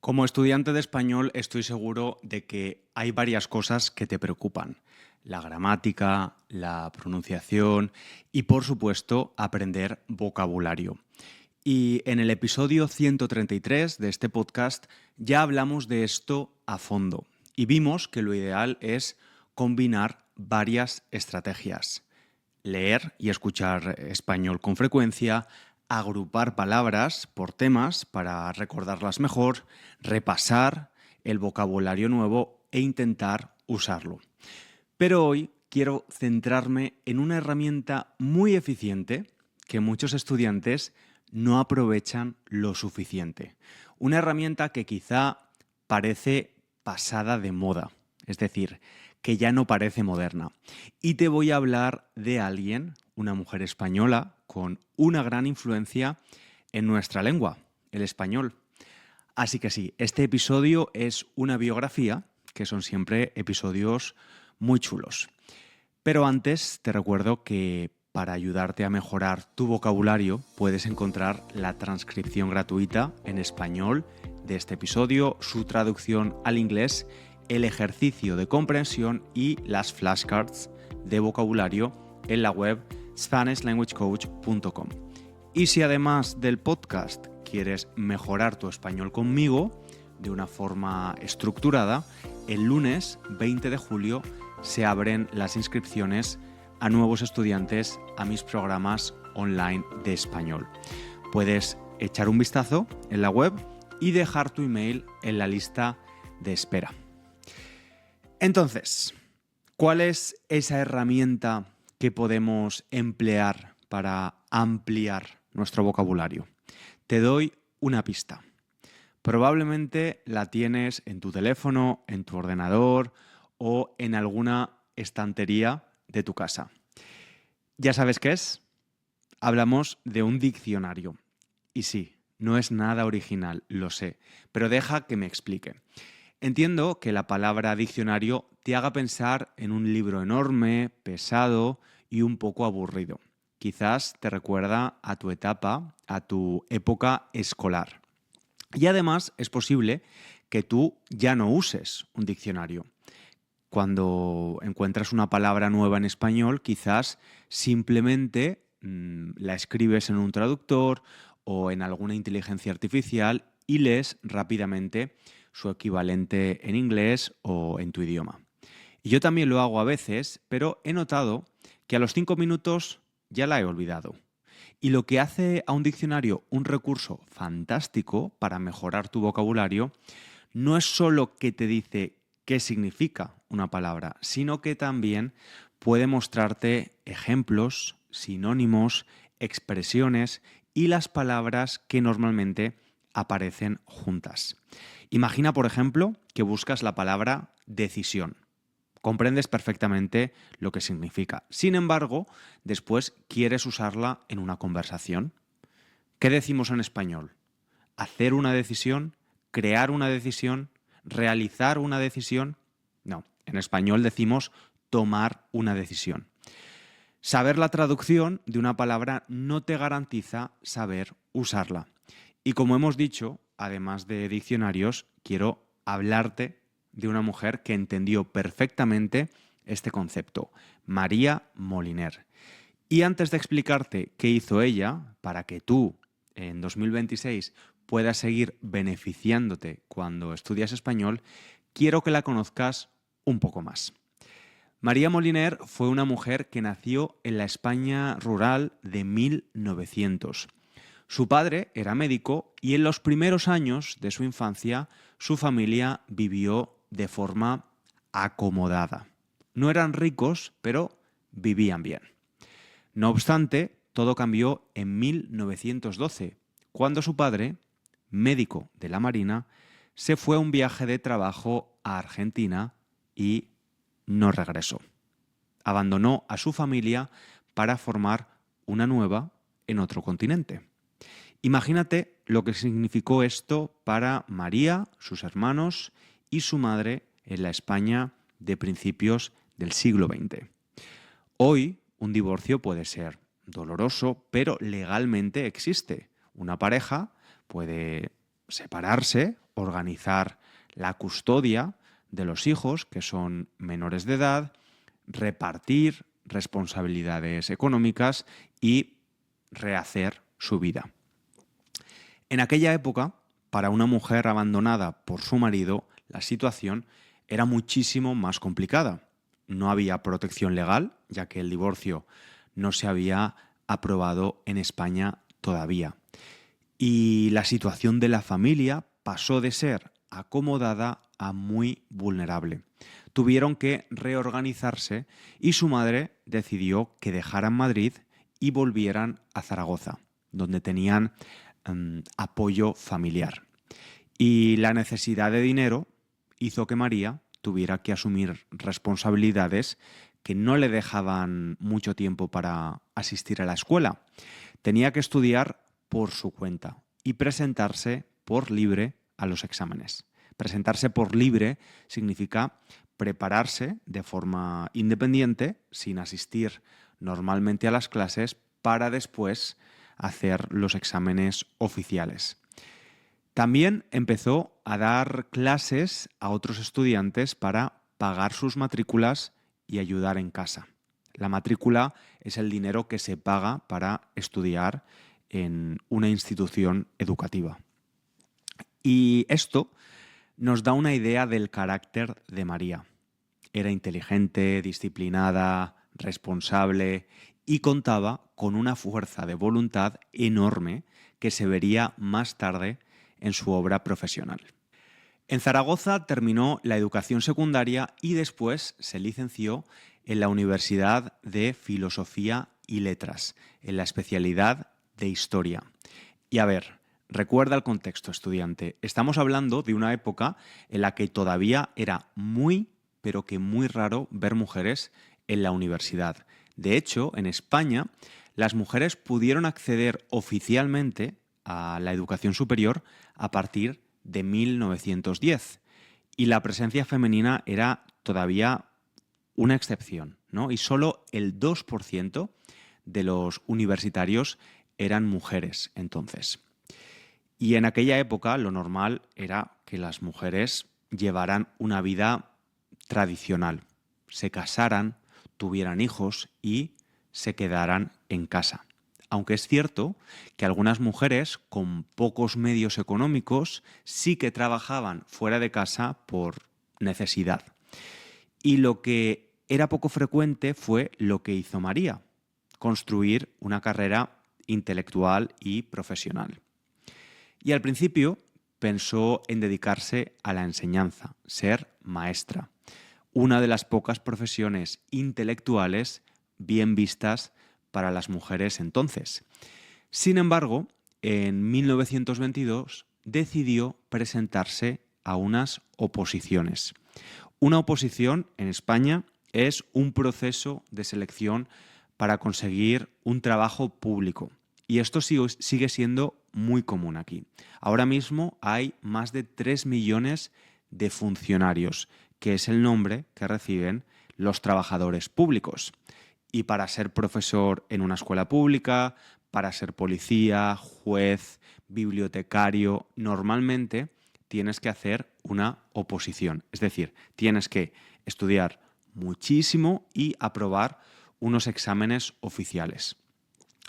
Como estudiante de español estoy seguro de que hay varias cosas que te preocupan. La gramática, la pronunciación y, por supuesto, aprender vocabulario. Y en el episodio 133 de este podcast ya hablamos de esto a fondo y vimos que lo ideal es combinar varias estrategias. Leer y escuchar español con frecuencia, agrupar palabras por temas para recordarlas mejor, repasar el vocabulario nuevo e intentar usarlo. Pero hoy quiero centrarme en una herramienta muy eficiente que muchos estudiantes no aprovechan lo suficiente. Una herramienta que quizá parece pasada de moda, es decir, que ya no parece moderna. Y te voy a hablar de alguien, una mujer española, con una gran influencia en nuestra lengua, el español. Así que sí, este episodio es una biografía, que son siempre episodios muy chulos. Pero antes te recuerdo que para ayudarte a mejorar tu vocabulario puedes encontrar la transcripción gratuita en español de este episodio, su traducción al inglés, el ejercicio de comprensión y las flashcards de vocabulario en la web SpanishLanguageCoach.com. Y si además del podcast quieres mejorar tu español conmigo de una forma estructurada, el lunes 20 de julio se abren las inscripciones a nuevos estudiantes a mis programas online de español. Puedes echar un vistazo en la web y dejar tu email en la lista de espera. Entonces, ¿cuál es esa herramienta que podemos emplear para ampliar nuestro vocabulario? Te doy una pista. Probablemente la tienes en tu teléfono, en tu ordenador o en alguna estantería de tu casa. ¿Ya sabes qué es? Hablamos de un diccionario. Y sí, no es nada original, lo sé, pero deja que me explique. Entiendo que la palabra diccionario te haga pensar en un libro enorme, pesado y un poco aburrido. Quizás te recuerda a tu etapa, a tu época escolar. Y además es posible que tú ya no uses un diccionario. Cuando encuentras una palabra nueva en español, quizás simplemente la escribes en un traductor o en alguna inteligencia artificial y lees rápidamente su equivalente en inglés o en tu idioma. Y yo también lo hago a veces, pero he notado que a los 5 minutos ya la he olvidado. Y lo que hace a un diccionario un recurso fantástico para mejorar tu vocabulario no es solo que te dice qué significa una palabra, sino que también puede mostrarte ejemplos, sinónimos, expresiones y las palabras que normalmente aparecen juntas. Imagina, por ejemplo, que buscas la palabra decisión. Comprendes perfectamente lo que significa. Sin embargo, después quieres usarla en una conversación. ¿Qué decimos en español? ¿Hacer una decisión? ¿Crear una decisión? ¿Realizar una decisión? No, en español decimos tomar una decisión. Saber la traducción de una palabra no te garantiza saber usarla. Y como hemos dicho, además de diccionarios, quiero hablarte de una mujer que entendió perfectamente este concepto, María Moliner. Y antes de explicarte qué hizo ella para que tú en 2026 puedas seguir beneficiándote cuando estudias español, quiero que la conozcas un poco más. María Moliner fue una mujer que nació en la España rural de 1900. Su padre era médico y en los primeros años de su infancia su familia vivió de forma acomodada. No eran ricos, pero vivían bien. No obstante, todo cambió en 1912, cuando su padre, médico de la Marina, se fue a un viaje de trabajo a Argentina y no regresó. Abandonó a su familia para formar una nueva en otro continente. Imagínate lo que significó esto para María, sus hermanos y su madre en la España de principios del siglo XX. Hoy, un divorcio puede ser doloroso, pero legalmente existe. Una pareja puede separarse organizar la custodia de los hijos que son menores de edad, repartir responsabilidades económicas y rehacer su vida. En aquella época, para una mujer abandonada por su marido, la situación era muchísimo más complicada. No había protección legal, ya que el divorcio no se había aprobado en España todavía. Y la situación de la familia pasó de ser acomodada a muy vulnerable. Tuvieron que reorganizarse y su madre decidió que dejaran Madrid y volvieran a Zaragoza, donde tenían apoyo familiar. Y la necesidad de dinero hizo que María tuviera que asumir responsabilidades que no le dejaban mucho tiempo para asistir a la escuela. Tenía que estudiar por su cuenta y presentarse por libre a los exámenes. Presentarse por libre significa prepararse de forma independiente, sin asistir normalmente a las clases, para después hacer los exámenes oficiales. También empezó a dar clases a otros estudiantes para pagar sus matrículas y ayudar en casa. La matrícula es el dinero que se paga para estudiar en una institución educativa. Y esto nos da una idea del carácter de María. Era inteligente, disciplinada, responsable y contaba con una fuerza de voluntad enorme que se vería más tarde en su obra profesional. En Zaragoza terminó la educación secundaria y después se licenció en la Universidad de Filosofía y Letras, en la especialidad de Historia. Y a ver, recuerda el contexto, estudiante. Estamos hablando de una época en la que todavía era muy, pero que muy raro ver mujeres en la universidad. De hecho, en España, las mujeres pudieron acceder oficialmente a la educación superior a partir de 1910 y la presencia femenina era todavía una excepción, ¿no? Y solo el 2% de los universitarios eran mujeres entonces. Y en aquella época lo normal era que las mujeres llevaran una vida tradicional, se casaran, tuvieran hijos y se quedaran en casa. Aunque es cierto que algunas mujeres con pocos medios económicos sí que trabajaban fuera de casa por necesidad. Y lo que era poco frecuente fue lo que hizo María, construir una carrera intelectual y profesional. Y al principio pensó en dedicarse a la enseñanza, ser maestra, una de las pocas profesiones intelectuales bien vistas para las mujeres entonces. Sin embargo, en 1922 decidió presentarse a unas oposiciones. Una oposición en España es un proceso de selección para conseguir un trabajo público. Y esto sigue siendo muy común aquí. Ahora mismo hay más de 3 millones de funcionarios, que es el nombre que reciben los trabajadores públicos. Y para ser profesor en una escuela pública, para ser policía, juez, bibliotecario, normalmente tienes que hacer una oposición. Es decir, tienes que estudiar muchísimo y aprobar unos exámenes oficiales.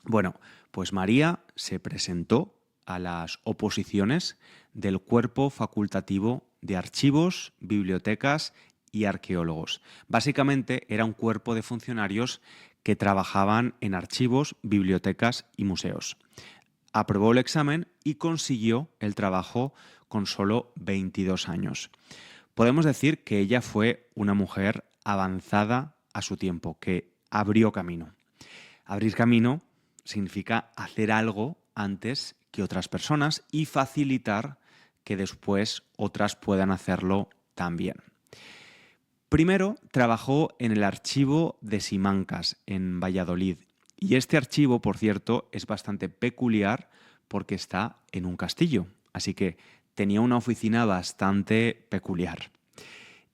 Bueno, pues María se presentó a las oposiciones del Cuerpo Facultativo de Archivos, Bibliotecas y Arqueólogos. Básicamente era un cuerpo de funcionarios que trabajaban en archivos, bibliotecas y museos. Aprobó el examen y consiguió el trabajo con solo 22 años. Podemos decir que ella fue una mujer avanzada a su tiempo, que abrió camino. Abrir camino significa hacer algo antes que otras personas y facilitar que después otras puedan hacerlo también. Primero trabajó en el archivo de Simancas, en Valladolid. Y este archivo, por cierto, es bastante peculiar porque está en un castillo. Así que tenía una oficina bastante peculiar.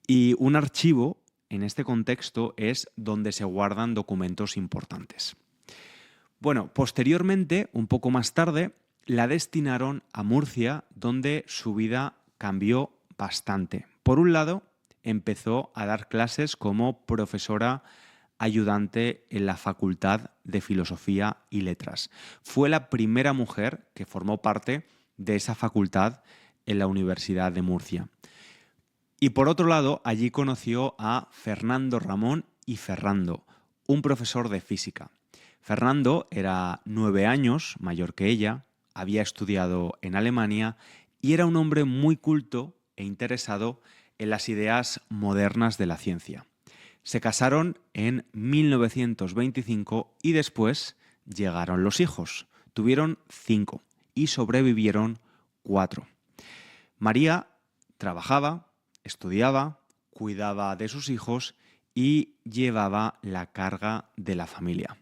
Y un archivo, en este contexto, es donde se guardan documentos importantes. Bueno, posteriormente, un poco más tarde, la destinaron a Murcia, donde su vida cambió bastante. Por un lado, empezó a dar clases como profesora ayudante en la Facultad de Filosofía y Letras. Fue la primera mujer que formó parte de esa facultad en la Universidad de Murcia. Y por otro lado, allí conoció a Fernando Ramón y Ferrando, un profesor de física. Fernando era 9 años mayor que ella, había estudiado en Alemania y era un hombre muy culto e interesado en las ideas modernas de la ciencia. Se casaron en 1925 y después llegaron los hijos. Tuvieron 5 y sobrevivieron 4. María trabajaba, estudiaba, cuidaba de sus hijos y llevaba la carga de la familia.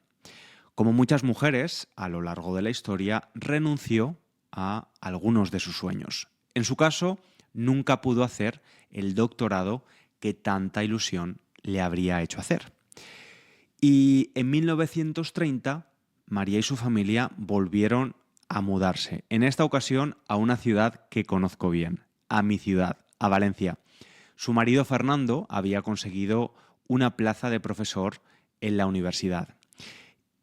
Como muchas mujeres, a lo largo de la historia, renunció a algunos de sus sueños. En su caso, nunca pudo hacer el doctorado que tanta ilusión le habría hecho hacer. Y en 1930, María y su familia volvieron a mudarse, en esta ocasión a una ciudad que conozco bien, a mi ciudad, a Valencia. Su marido Fernando había conseguido una plaza de profesor en la universidad.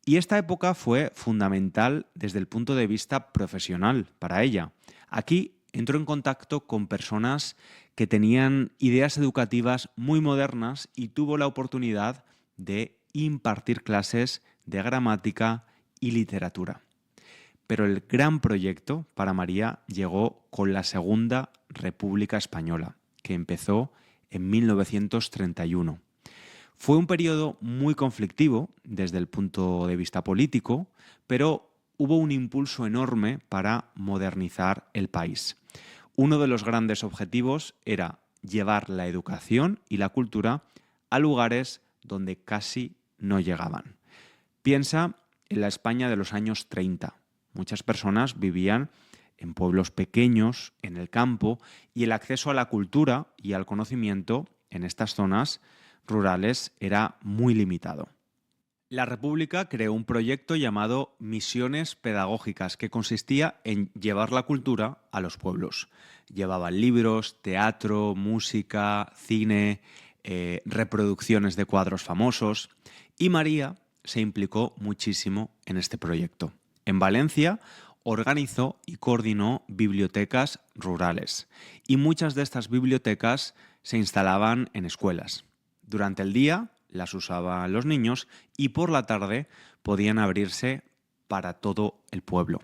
Y esta época fue fundamental desde el punto de vista profesional para ella. Aquí entró en contacto con personas que tenían ideas educativas muy modernas y tuvo la oportunidad de impartir clases de gramática y literatura. Pero el gran proyecto para María llegó con la Segunda República Española, que empezó en 1931. Fue un periodo muy conflictivo desde el punto de vista político, pero hubo un impulso enorme para modernizar el país. Uno de los grandes objetivos era llevar la educación y la cultura a lugares donde casi no llegaban. Piensa en la España de los años 30. Muchas personas vivían en pueblos pequeños, en el campo, y el acceso a la cultura y al conocimiento en estas zonas rurales era muy limitado. La República creó un proyecto llamado Misiones Pedagógicas, que consistía en llevar la cultura a los pueblos. Llevaban libros, teatro, música, cine, reproducciones de cuadros famosos, y María se implicó muchísimo en este proyecto. En Valencia organizó y coordinó bibliotecas rurales, y muchas de estas bibliotecas se instalaban en escuelas. Durante el día las usaban los niños y por la tarde podían abrirse para todo el pueblo.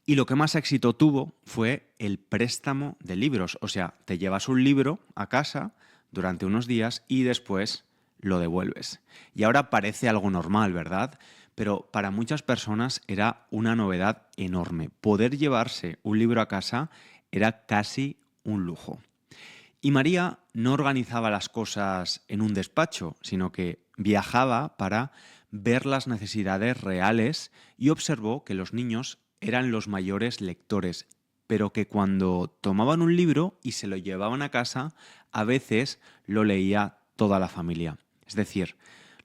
Y lo que más éxito tuvo fue el préstamo de libros. O sea, te llevas un libro a casa durante unos días y después lo devuelves. Y ahora parece algo normal, ¿verdad? Pero para muchas personas era una novedad enorme. Poder llevarse un libro a casa era casi un lujo. Y María no organizaba las cosas en un despacho, sino que viajaba para ver las necesidades reales y observó que los niños eran los mayores lectores, pero que cuando tomaban un libro y se lo llevaban a casa, a veces lo leía toda la familia. Es decir,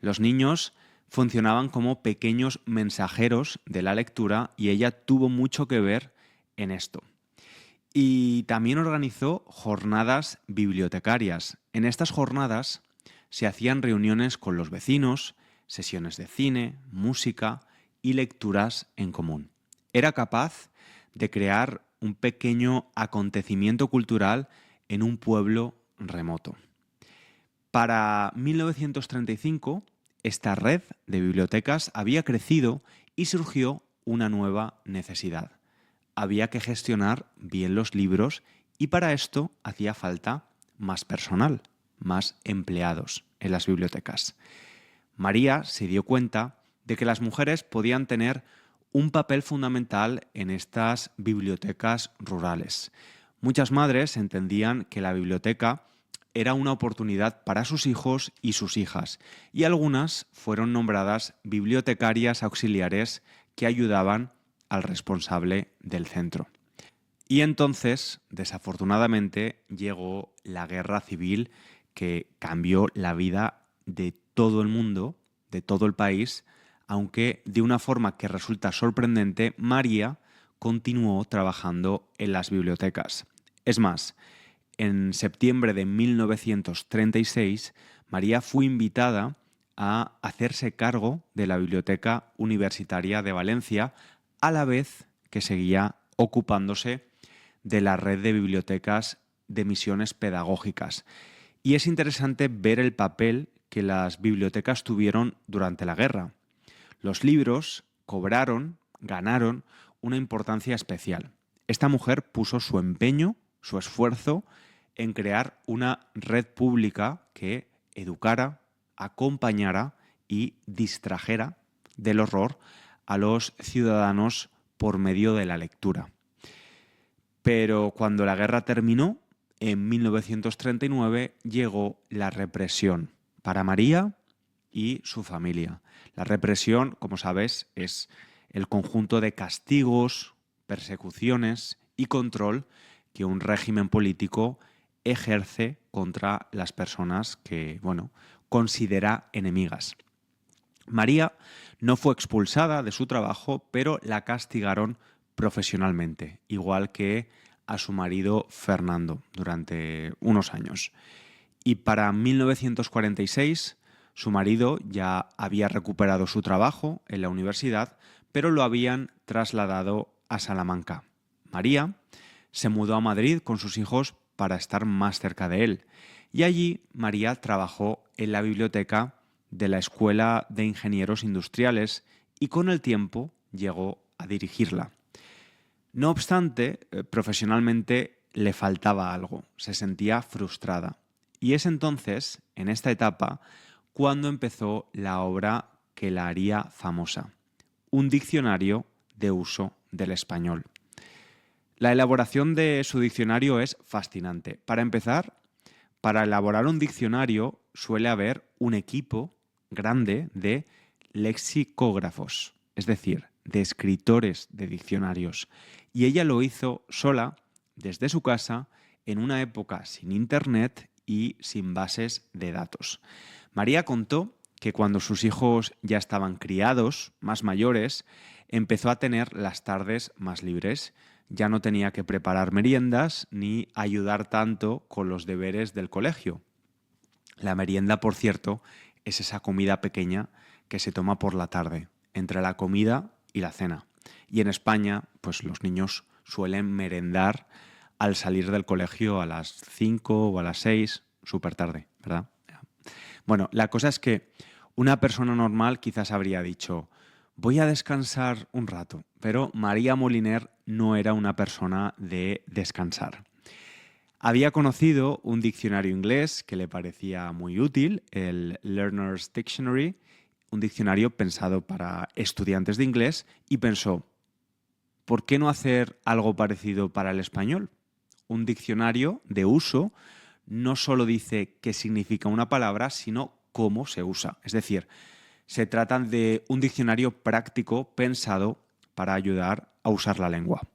los niños funcionaban como pequeños mensajeros de la lectura y ella tuvo mucho que ver en esto. Y también organizó jornadas bibliotecarias. En estas jornadas se hacían reuniones con los vecinos, sesiones de cine, música y lecturas en común. Era capaz de crear un pequeño acontecimiento cultural en un pueblo remoto. Para 1935, esta red de bibliotecas había crecido y surgió una nueva necesidad. Había que gestionar bien los libros y para esto hacía falta más personal, más empleados en las bibliotecas. María se dio cuenta de que las mujeres podían tener un papel fundamental en estas bibliotecas rurales. Muchas madres entendían que la biblioteca era una oportunidad para sus hijos y sus hijas, y algunas fueron nombradas bibliotecarias auxiliares que ayudaban al responsable del centro. Y entonces, desafortunadamente, llegó la guerra civil que cambió la vida de todo el mundo, de todo el país, aunque de una forma que resulta sorprendente, María continuó trabajando en las bibliotecas. Es más, en septiembre de 1936, María fue invitada a hacerse cargo de la Biblioteca Universitaria de Valencia, a la vez que seguía ocupándose de la red de bibliotecas de misiones pedagógicas. Y es interesante ver el papel que las bibliotecas tuvieron durante la guerra. Los libros ganaron una importancia especial. Esta mujer puso su empeño, su esfuerzo en crear una red pública que educara, acompañara y distrajera del horror a los ciudadanos por medio de la lectura. Pero cuando la guerra terminó, en 1939 llegó la represión para María y su familia. La represión, como sabes, es el conjunto de castigos, persecuciones y control que un régimen político ejerce contra las personas que, considera enemigas. María no fue expulsada de su trabajo, pero la castigaron profesionalmente, igual que a su marido Fernando durante unos años. Y para 1946, su marido ya había recuperado su trabajo en la universidad, pero lo habían trasladado a Salamanca. María se mudó a Madrid con sus hijos para estar más cerca de él. Y allí María trabajó en la biblioteca de la Escuela de Ingenieros Industriales y con el tiempo llegó a dirigirla. No obstante, profesionalmente le faltaba algo, se sentía frustrada. Y es entonces, en esta etapa, cuando empezó la obra que la haría famosa, un diccionario de uso del español. La elaboración de su diccionario es fascinante. Para empezar, para elaborar un diccionario suele haber un equipo grande de lexicógrafos, es decir, de escritores de diccionarios. Y ella lo hizo sola, desde su casa, en una época sin internet y sin bases de datos. María contó que cuando sus hijos ya estaban criados, más mayores, empezó a tener las tardes más libres. Ya no tenía que preparar meriendas ni ayudar tanto con los deberes del colegio. La merienda, por cierto, es esa comida pequeña que se toma por la tarde, entre la comida y la cena. Y en España, pues los niños suelen merendar al salir del colegio a las 5 o a las 6, súper tarde, ¿verdad? Bueno, la cosa es que una persona normal quizás habría dicho: voy a descansar un rato, pero María Moliner no era una persona de descansar. Había conocido un diccionario inglés que le parecía muy útil, el Learner's Dictionary, un diccionario pensado para estudiantes de inglés, y pensó: ¿por qué no hacer algo parecido para el español? Un diccionario de uso no solo dice qué significa una palabra, sino cómo se usa. Es decir, se trata de un diccionario práctico pensado para ayudar a usar la lengua.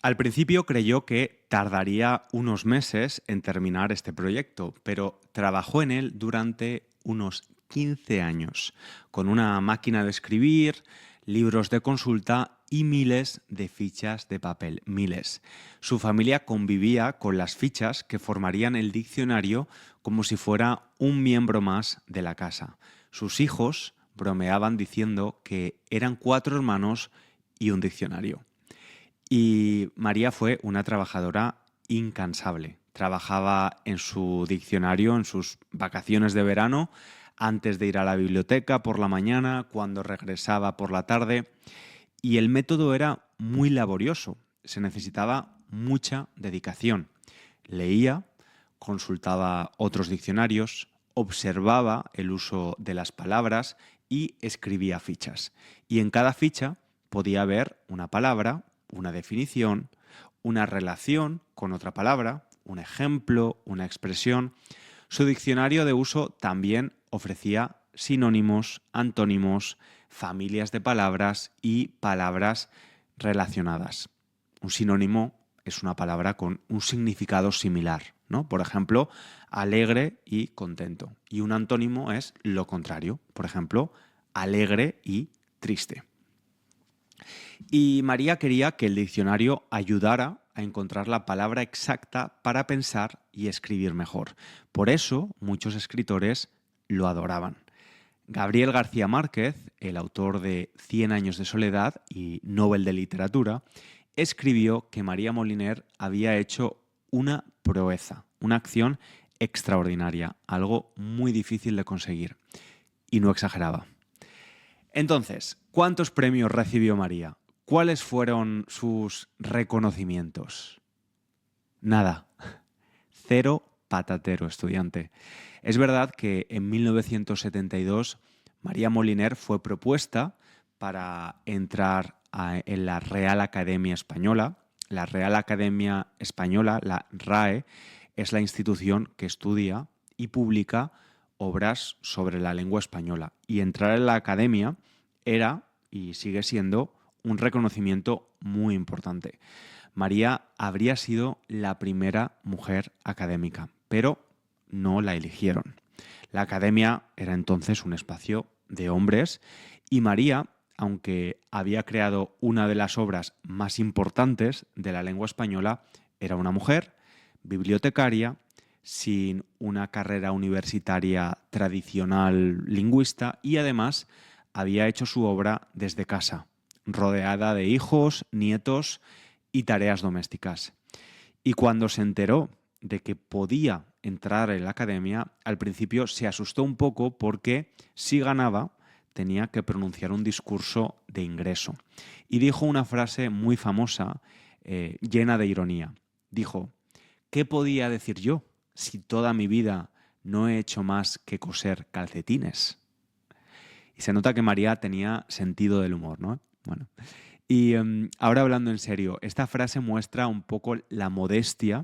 Al principio creyó que tardaría unos meses en terminar este proyecto, pero trabajó en él durante unos 15 años, con una máquina de escribir, libros de consulta y miles de fichas de papel, miles. Su familia convivía con las fichas que formarían el diccionario como si fuera un miembro más de la casa. Sus hijos bromeaban diciendo que eran 4 hermanos y un diccionario. Y María fue una trabajadora incansable. Trabajaba en su diccionario en sus vacaciones de verano, antes de ir a la biblioteca por la mañana, cuando regresaba por la tarde. Y el método era muy laborioso. Se necesitaba mucha dedicación. Leía, consultaba otros diccionarios, observaba el uso de las palabras y escribía fichas. Y en cada ficha podía haber una palabra, una definición, una relación con otra palabra, un ejemplo, una expresión. Su diccionario de uso también ofrecía sinónimos, antónimos, familias de palabras y palabras relacionadas. Un sinónimo es una palabra con un significado similar, ¿no? Por ejemplo, alegre y contento. Y un antónimo es lo contrario. Por ejemplo, alegre y triste. Y María quería que el diccionario ayudara a encontrar la palabra exacta para pensar y escribir mejor. Por eso muchos escritores lo adoraban. Gabriel García Márquez, el autor de 100 años de soledad y Nobel de Literatura, escribió que María Moliner había hecho una proeza, una acción extraordinaria, algo muy difícil de conseguir. Y no exageraba. Entonces, ¿cuántos premios recibió María? ¿Cuáles fueron sus reconocimientos? Nada. Cero patatero, estudiante. Es verdad que en 1972 María Moliner fue propuesta para entrar en la Real Academia Española. La Real Academia Española, la RAE, es la institución que estudia y publica obras sobre la lengua española. Y entrar en la academia era y sigue siendo un reconocimiento muy importante. María habría sido la primera mujer académica, pero no la eligieron. La academia era entonces un espacio de hombres y María, aunque había creado una de las obras más importantes de la lengua española, era una mujer, bibliotecaria, sin una carrera universitaria tradicional lingüista y además había hecho su obra desde casa, rodeada de hijos, nietos y tareas domésticas. Y cuando se enteró de que podía entrar en la academia, al principio se asustó un poco porque si ganaba tenía que pronunciar un discurso de ingreso. Y dijo una frase muy famosa, llena de ironía. Dijo, ¿qué podía decir yo si toda mi vida no he hecho más que coser calcetines? Y se nota que María tenía sentido del humor, ¿no? Bueno, y ahora hablando en serio, esta frase muestra un poco la modestia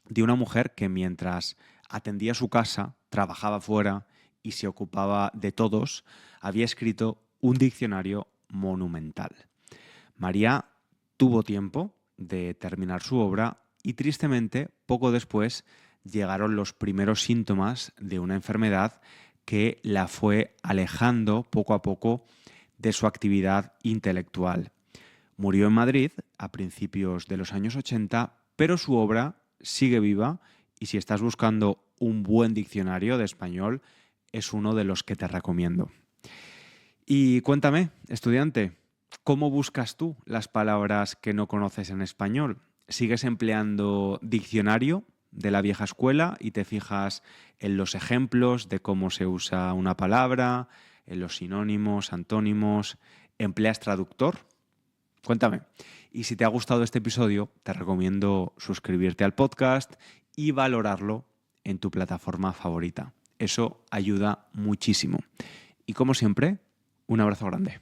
de una mujer que mientras atendía su casa, trabajaba fuera y se ocupaba de todos, había escrito un diccionario monumental. María tuvo tiempo de terminar su obra y tristemente, poco después, llegaron los primeros síntomas de una enfermedad que la fue alejando poco a poco de su actividad intelectual. Murió en Madrid a principios de los años 80, pero su obra sigue viva y si estás buscando un buen diccionario de español, es uno de los que te recomiendo. Y cuéntame, estudiante, ¿cómo buscas tú las palabras que no conoces en español? ¿Sigues empleando diccionario de la vieja escuela y te fijas en los ejemplos de cómo se usa una palabra, en los sinónimos, antónimos? ¿Empleas traductor? Cuéntame. Y si te ha gustado este episodio, te recomiendo suscribirte al podcast y valorarlo en tu plataforma favorita. Eso ayuda muchísimo. Y como siempre, un abrazo grande.